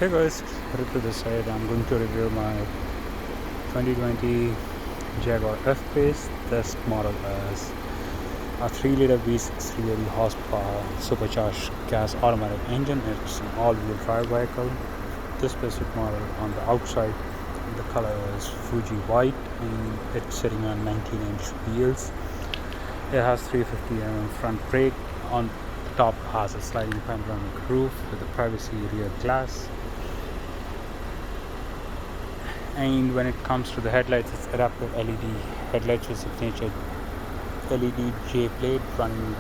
Hey guys, Ritu this side. I'm going to review my 2020 Jaguar F-Pace. This model is a 3-liter V6 380 horsepower supercharged gas automatic engine. It's an all-wheel drive vehicle. This specific model on the outside, the color is Fuji white and it's sitting on 19-inch wheels. It has 350mm front brake. On the top has a sliding panoramic roof with a privacy rear glass. And when it comes to the headlights, it's adaptive LED headlights with signature LED J plate running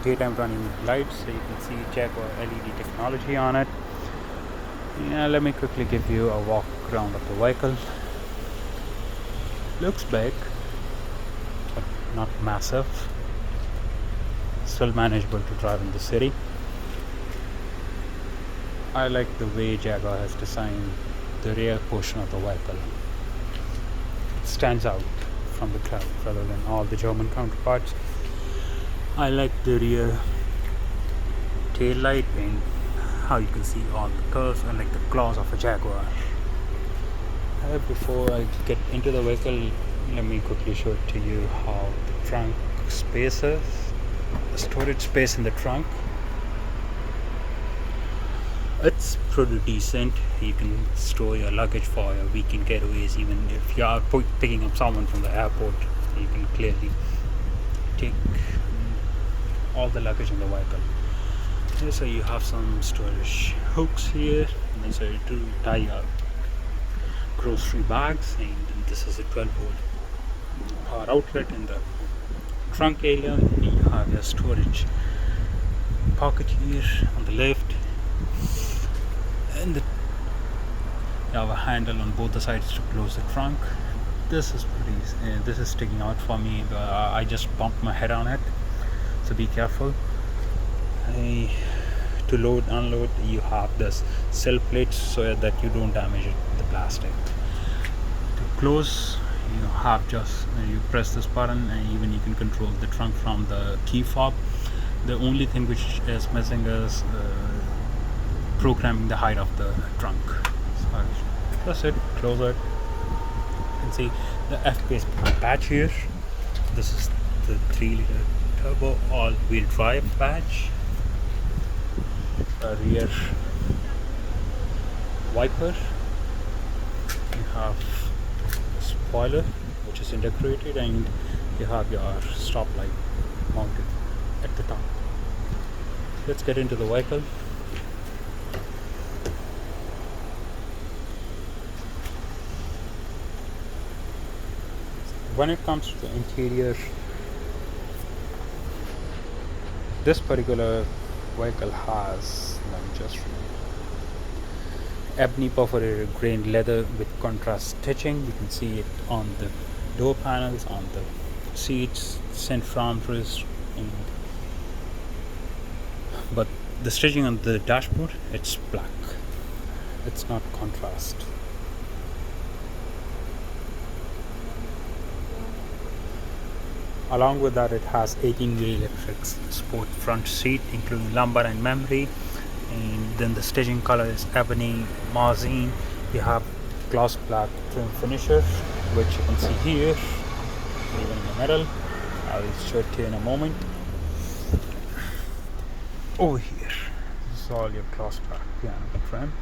daytime running lights, so you can see Jaguar LED technology on it. Let me quickly give you a walk around of the vehicle. Looks big, but not massive. Still manageable to drive in the city. I like the way Jaguar has designed the rear portion of the vehicle. It stands out from the crowd rather than all the German counterparts. I like the rear tail light and how you can see all the curves and like the claws of a Jaguar. Before I get into the vehicle, let me quickly show it to you how the trunk space is. The storage space in the trunk, it's pretty decent. You can store your luggage for your weekend getaways. Even if you are picking up someone from the airport, you can clearly take all the luggage in the vehicle. So you have some storage hooks here, and then so to tie your grocery bags. And this is a 12-volt power outlet in the trunk area. And you have your storage pocket here on the left. And you have a handle on both the sides to close the trunk. This is pretty. This is sticking out for me. I just bumped my head on it, so be careful. To load, unload, you have this sill plates so that you don't damage the plastic. To close, you have just you press this button, and even you can control the trunk from the key fob. The only thing which is missing is programming the height of the trunk. So that's it. Close it. You can see the F-Pace badge here. This is the 3-liter turbo all-wheel drive badge. A rear wiper. You have a spoiler which is integrated, and you have your stop light mounted at the top. Let's get into the vehicle. When it comes to the interior, this particular vehicle has ebony perforated grain leather with contrast stitching. You can see it on the door panels, on the seats, center armrest, but the stitching on the dashboard, it's black. It's not contrast. Along with that, it has 18-wheel electric sport front seat, including lumbar and memory. And then the stitching color is ebony marzipan. You have gloss black trim finisher, which you can see here, even in the middle. I will show it to you in a moment. Over here, this is all your gloss black piano trim.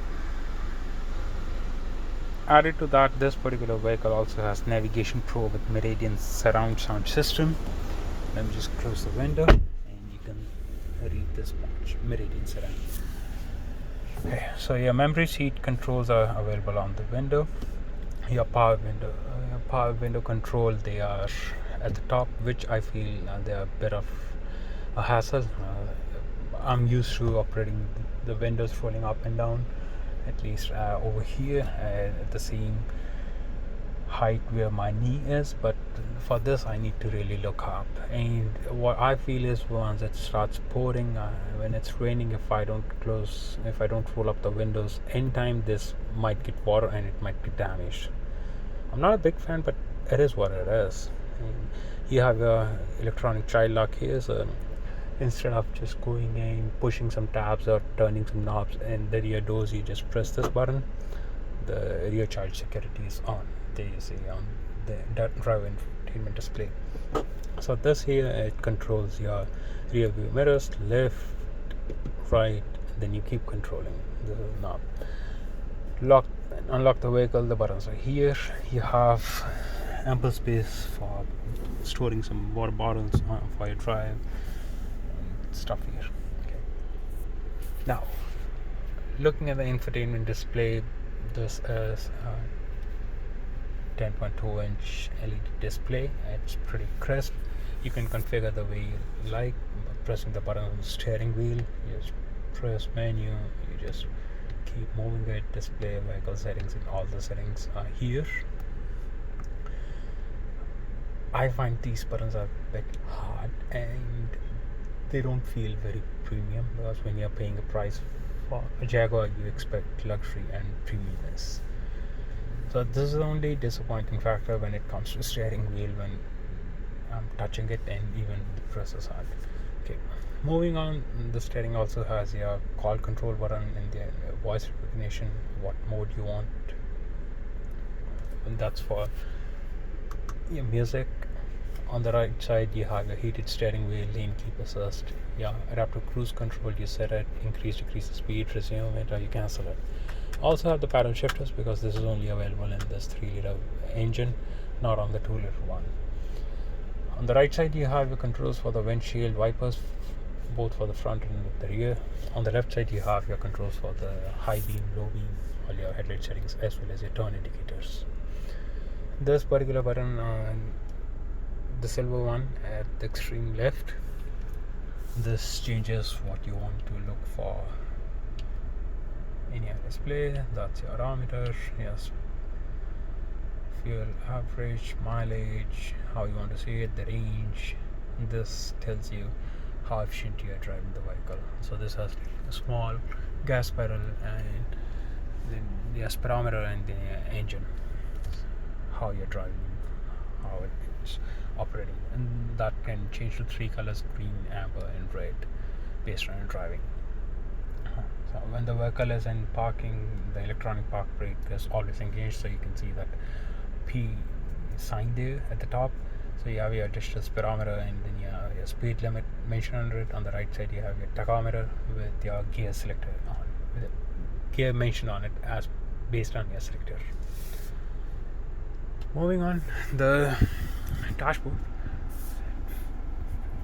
Added to that, this particular vehicle also has Navigation Pro with Meridian surround sound system. Let me just close the window and you can read this patch, Meridian surround. Okay, so your memory seat controls are available on the window. Your power window control, they are at the top, which I feel they are a bit of a hassle. I'm used to operating the windows rolling up and down, at least over here at the same height where my knee is, but for this I need to really look up. And what I feel is once it starts pouring, when it's raining, if I don't roll up the windows in time, this might get water and it might get damaged. I'm not a big fan, but it is what it is. And you have your electronic child lock here, so Instead of just going and pushing some tabs or turning some knobs in the rear doors, you just press this button. The rear child security is on. There you see on the driver infotainment display. So this here, it controls your rear view mirrors, left, right, and then you keep controlling the knob. Lock and unlock the vehicle, the buttons are here. You have ample space for storing some water bottles for your drive and stuff here. Okay. Now, looking at the infotainment display, this is a 10.2 inch LED display. It's pretty crisp. You can configure the way you like by pressing the button on the steering wheel. You just press menu, you just keep moving it. Display vehicle settings, and all the settings are here. I find these buttons are a bit hard and they don't feel very premium, because when you're paying a price for a Jaguar, you expect luxury and premiumness. So this is the only disappointing factor when it comes to steering wheel, when I'm touching it and even the press is hard. Okay, moving on, the steering also has your call control button and the voice recognition, what mode you want, and that's for your music. On the right side, you have your heated steering wheel, lane keep assist, yeah, adaptive cruise control. You set it, increase, decrease the speed, resume it, or you cancel it. Also have the paddle shifters, because this is only available in this 3-liter engine, not on the 2-liter one. On the right side, you have your controls for the windshield wipers, both for the front and the rear. On the left side, you have your controls for the high beam, low beam, all your headlight settings, as well as your turn indicators. This particular button, the silver one at the extreme left, this changes what you want to look for in your display. That's your odometer, yes, fuel average, mileage, how you want to see it, the range. This tells you how efficient you are driving the vehicle. So this has a small gas pedal and then the speedometer and the engine, how you're driving, how it's operating, and that can change to 3 colors: green, amber, and red, based on your driving. So when the vehicle is in parking, the electronic park brake is always engaged, so you can see that P sign there at the top. So you have your digital speedometer, and then you have your speed limit mentioned under it. On the right side, you have your tachometer with your gear selector on, with the gear mentioned on it as based on your selector. Moving on, the dashboard,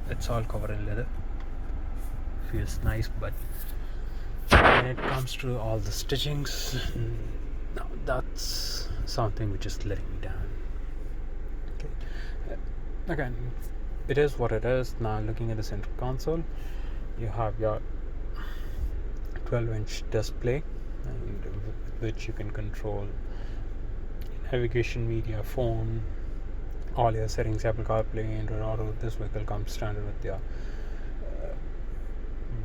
it's all covered in leather, feels nice, but when it comes to all the stitchings, no, that's something which is letting me down. Okay. Again, it is what it is. Now looking at the center console, you have your 12-inch display, and with which you can control navigation, media, phone, all your settings, Apple CarPlay, Android Auto. This vehicle comes standard with your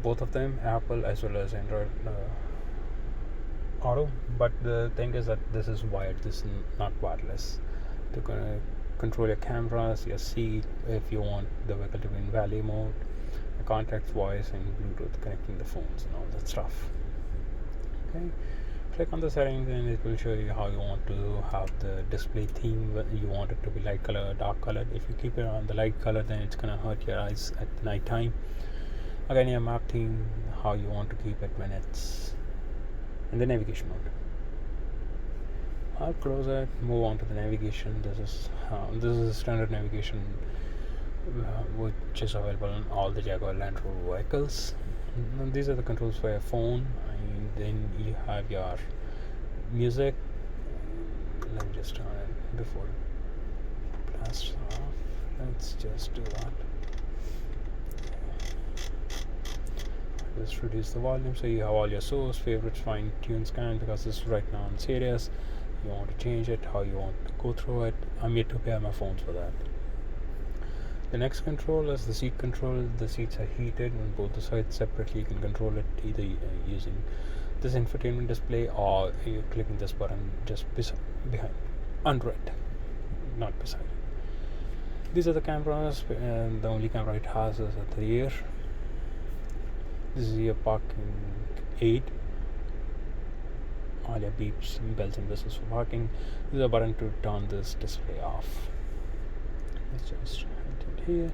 both of them, Apple as well as Android Auto. But the thing is that this is wired, this is not wireless. To control your cameras, your seat, if you want the vehicle to be in valet mode, contacts, voice, and Bluetooth, connecting the phones and all that stuff. Okay, click on the settings and it will show you how you want to have the display theme. You want it to be light color, dark color. If you keep it on the light color, then it's gonna hurt your eyes at night time. Again, your map theme, how you want to keep it when it's in the navigation mode. I'll close it, move on to the navigation. This is standard navigation which is available on all the Jaguar Land Rover vehicles. And these are the controls for your phone, and then you have your music. Let me just turn it before it blasts off. Let's just do that. Just reduce the volume, so you have all your source, favorites, find, tune, scan, because this is right now on Sirius. You want to change it, how you want to go through it. I'm yet to pair my phones for that. The next control is the seat control. The seats are heated on both the sides separately. You can control it either using this infotainment display, or you're clicking this button just behind, under it, not beside it. These are the cameras, and the only camera it has is at the rear. This is your parking aid. All your beeps, bells and whistles for parking. This is a button to turn this display off. Let's just hit it here.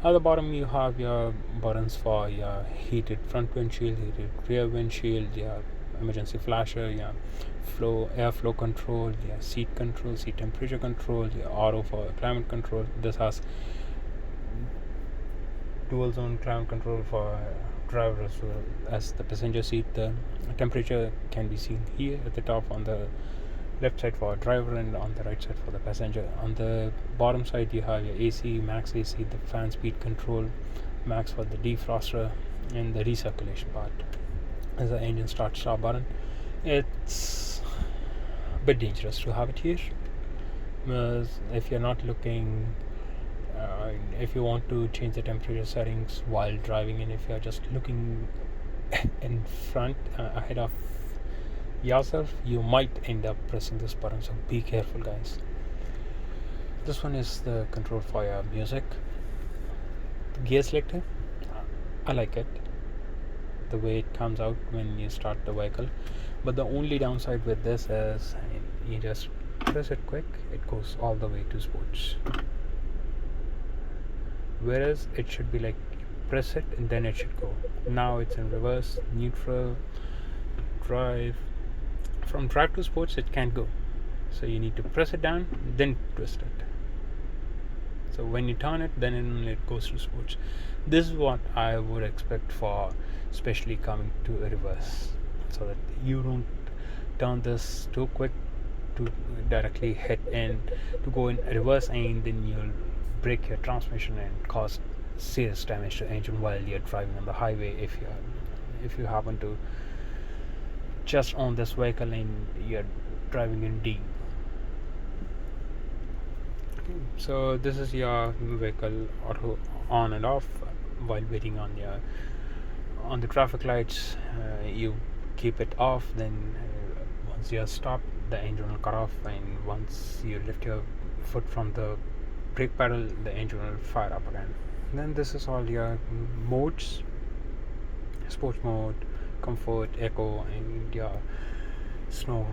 At the bottom you have your buttons for your heated front windshield, heated rear windshield, your emergency flasher, your airflow control, your seat control, seat temperature control, your auto for climate control. This has dual zone climate control for driver as well as the passenger seat. The temperature can be seen here at the top on the left side for driver and on the right side for the passenger. On the bottom side you have your AC, max AC, the fan speed control, max for the defroster, and the recirculation part. As the engine start stop button. It's a bit dangerous to have it here, because if you're not looking if you want to change the temperature settings while driving, and if you're just looking in front ahead of yourself, you might end up pressing this button, so be careful, guys. This one is the control for your music. Gear selector, I like it, the way it comes out when you start the vehicle, but the only downside with this is you just press it quick, it goes all the way to sports, whereas it should be like press it and then it should go. Now it's in reverse, neutral, drive. From drive to sports it can't go, so you need to press it down then twist it. So when you turn it, then it goes to sports. This is what I would expect for especially coming to a reverse, so that you don't turn this too quick to directly hit and to go in reverse, and then you'll break your transmission and cause serious damage to the engine while you're driving on the highway, if you happen to just on this vehicle and you're driving in D. So this is your vehicle auto on and off while waiting on the traffic lights. You keep it off, then once you're stopped, the engine will cut off, and once you lift your foot from the brake pedal, the engine will fire up again. Then this is all your modes: sports mode, comfort, eco, and your snow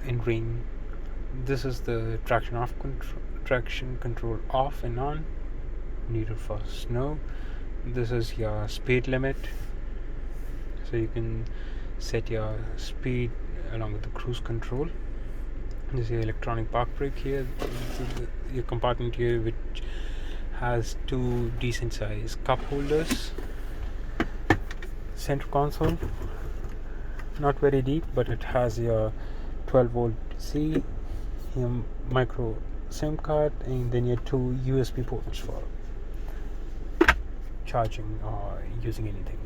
and rain. This is the traction control off and on, needed for snow. This is your speed limit, so you can set your speed along with the cruise control. This is your electronic park brake here. Your compartment here, which has two decent size cup holders. Center console, not very deep, but it has your 12-volt C, your micro SIM card, and then your two USB ports for charging or using anything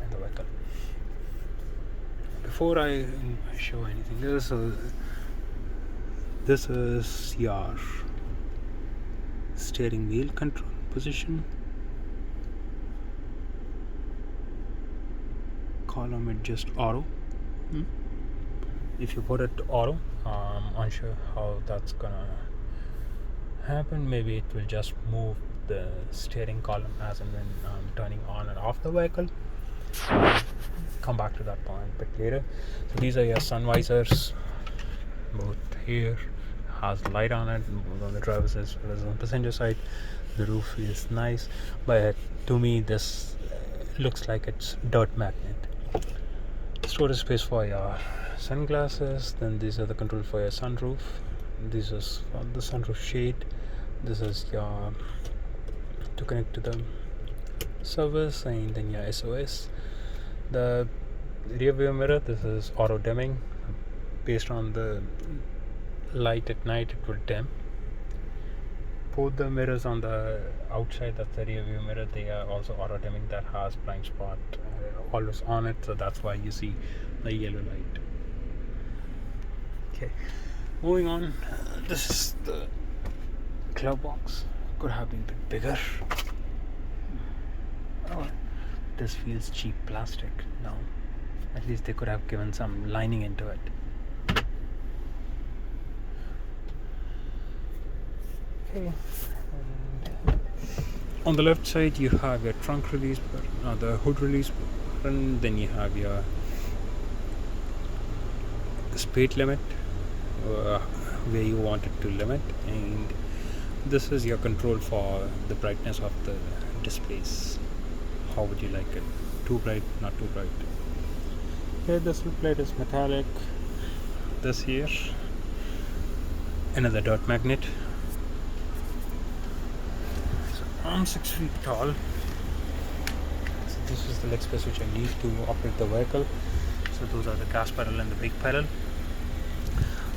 in the vehicle. Before I show anything, this is your steering wheel control position. Column adjust auto. If you put it to auto, I'm unsure how that's gonna happen. Maybe it will just move the steering column as and when I'm turning on and off the vehicle. Come back to that point a bit later. So these are your sun visors, both here has light on it, both on the driver's as well as on the passenger side. The roof is nice, but to me this looks like it's dirt magnet. Storage space for your sunglasses. Then these are the controls for your sunroof. This is for the sunroof shade. This is your to connect to the service, and then your SOS. The rear view mirror, this is auto dimming. Based on the light at night, it will dim. Both the mirrors on the outside, that's the rear view mirror, they are also auto dimming. That has blind spot always on it, so that's why you see the yellow light. Okay, moving on. This is the glove box. Could have been a bit bigger. Oh, this feels cheap plastic now. At least they could have given some lining into it. Okay. And on the left side you have your trunk release, the hood release and then you have your speed limit, where you want it to limit, and this is your control for the brightness of the displays. How would you like it? Too bright, not too bright. Okay, this plate is metallic. This here, another dot magnet. So I'm 6 feet tall. So this is the leg space which I need to operate the vehicle. So those are the gas pedal and the brake pedal.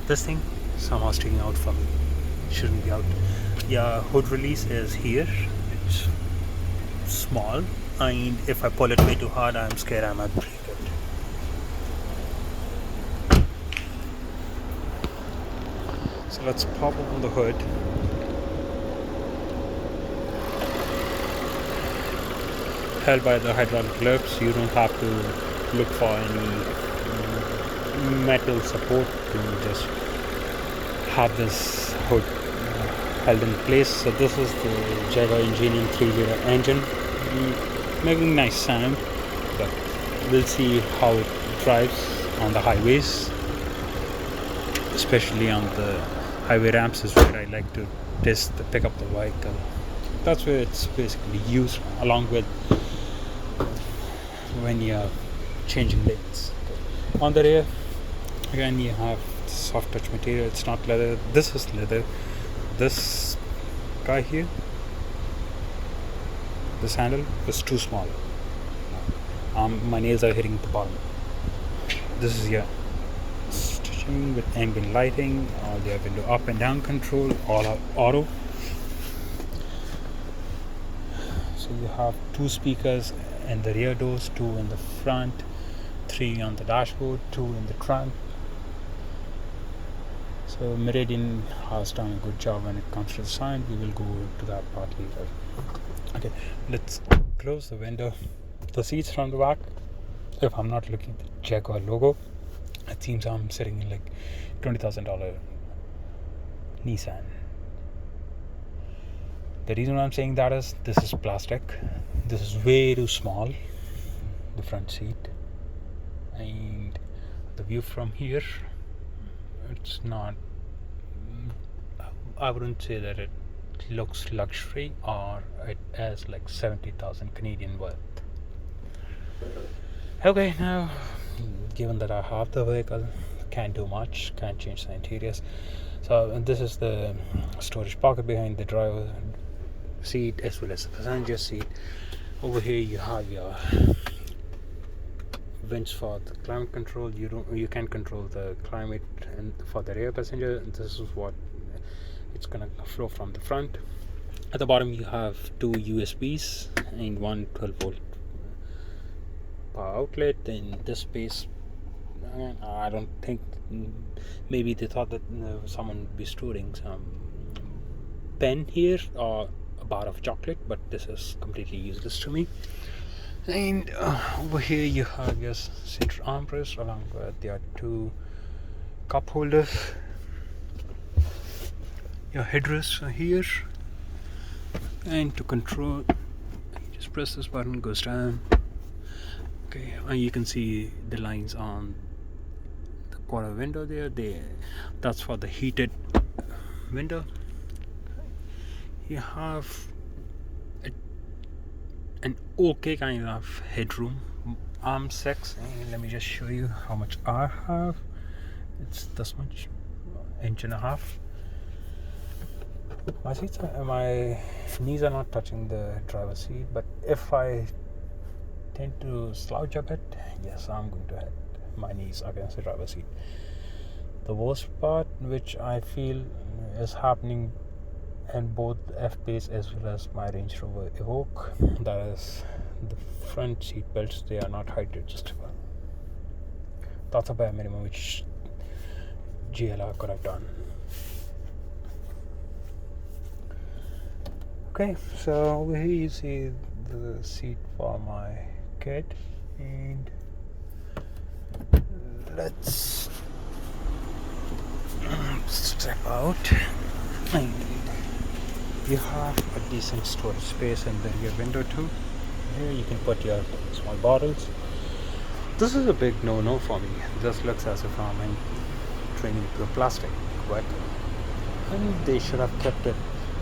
This thing somehow sticking out from me. Shouldn't be out. Yeah, hood release is here. It's small, and if I pull it way too hard, I'm scared I might break it. So let's pop open the hood. Held by the hydraulic clips, you don't have to look for any metal support to just have this hood held in place. So this is the Jaguar Engineering 3-liter engine, making nice sound, but we'll see how it drives on the highways, especially on the highway ramps is where I like to test the pick up the vehicle. That's where it's basically used, along with when you're changing lanes. On the rear, again, you have soft touch material. It's not leather. This is leather. This guy here, this handle is too small. My nails are hitting the bottom. This is your stitching with ambient lighting. All your window up and down control, all are auto. So you have 2 speakers in the rear doors, 2 in the front, 3 on the dashboard, 2 in the trunk. So Meridian has done a good job when it comes to the sound. We will go to that part later. Okay, let's close the window. The seats from the back, if I'm not looking at the Jaguar logo, it seems I'm sitting in like $20,000 Nissan. The reason I'm saying that is this is plastic. This is way too small, the front seat, and the view from here, it's not, I wouldn't say that it looks luxury or it has like 70,000 Canadian worth. Okay, now given that I have the vehicle, can't do much, can't change the interiors. So this is the storage pocket behind the driver seat as well as the passenger seat. Over here you have your vents for the climate control. You can control the climate, and for the rear passenger, this is what it's gonna flow from the front. At the bottom you have 2 USBs and 1 12-volt power outlet. In this space, I don't think, maybe they thought that someone would be storing some pen here or a bar of chocolate, but this is completely useless to me. And over here you have your center armrest along with your 2 cup holders. Your headrests are here, and to control, you just press this button, goes down. Okay, and you can see the lines on the quarter window there. That's for the heated window. You have an okay kind of headroom. I'm 6, and let me just show you how much I have. It's this much, 1.5 inches. My knees are not touching the driver's seat, but if I tend to slouch a bit, yes, I'm going to hit my knees against the driver's seat. The worst part, which I feel is happening in both F-Pace as well as my Range Rover Evoque, that is the front seat belts, they are not height adjustable. That's a bare minimum which GLR could have done. Okay, so over here you see the seat for my kid, and let's step out. And you have a decent storage space in the rear window too. Here you can put your small bottles. This is a big no-no for me. This looks as if I'm entering into a plastic vehicle. And they should have kept it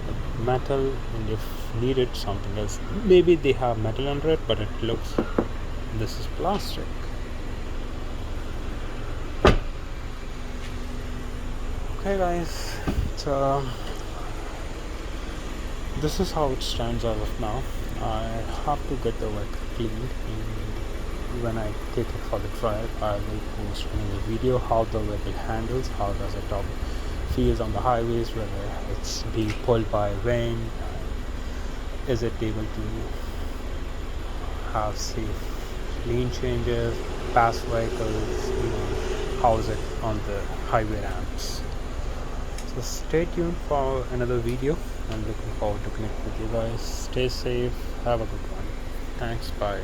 with metal, and if needed something else. Maybe they have metal under it, but it looks, this is plastic. Okay guys, so this is how it stands as of now. I have to get the vehicle cleaned, and when I take it for the trial I will post another video how the vehicle handles, how does it feels on the highways, whether it's being pulled by wind, is it able to have safe lane changes, pass vehicles, how is it on the highway ramps. So stay tuned for another video. I'm looking forward to connect with you guys. Stay safe, have a good one. Thanks, bye.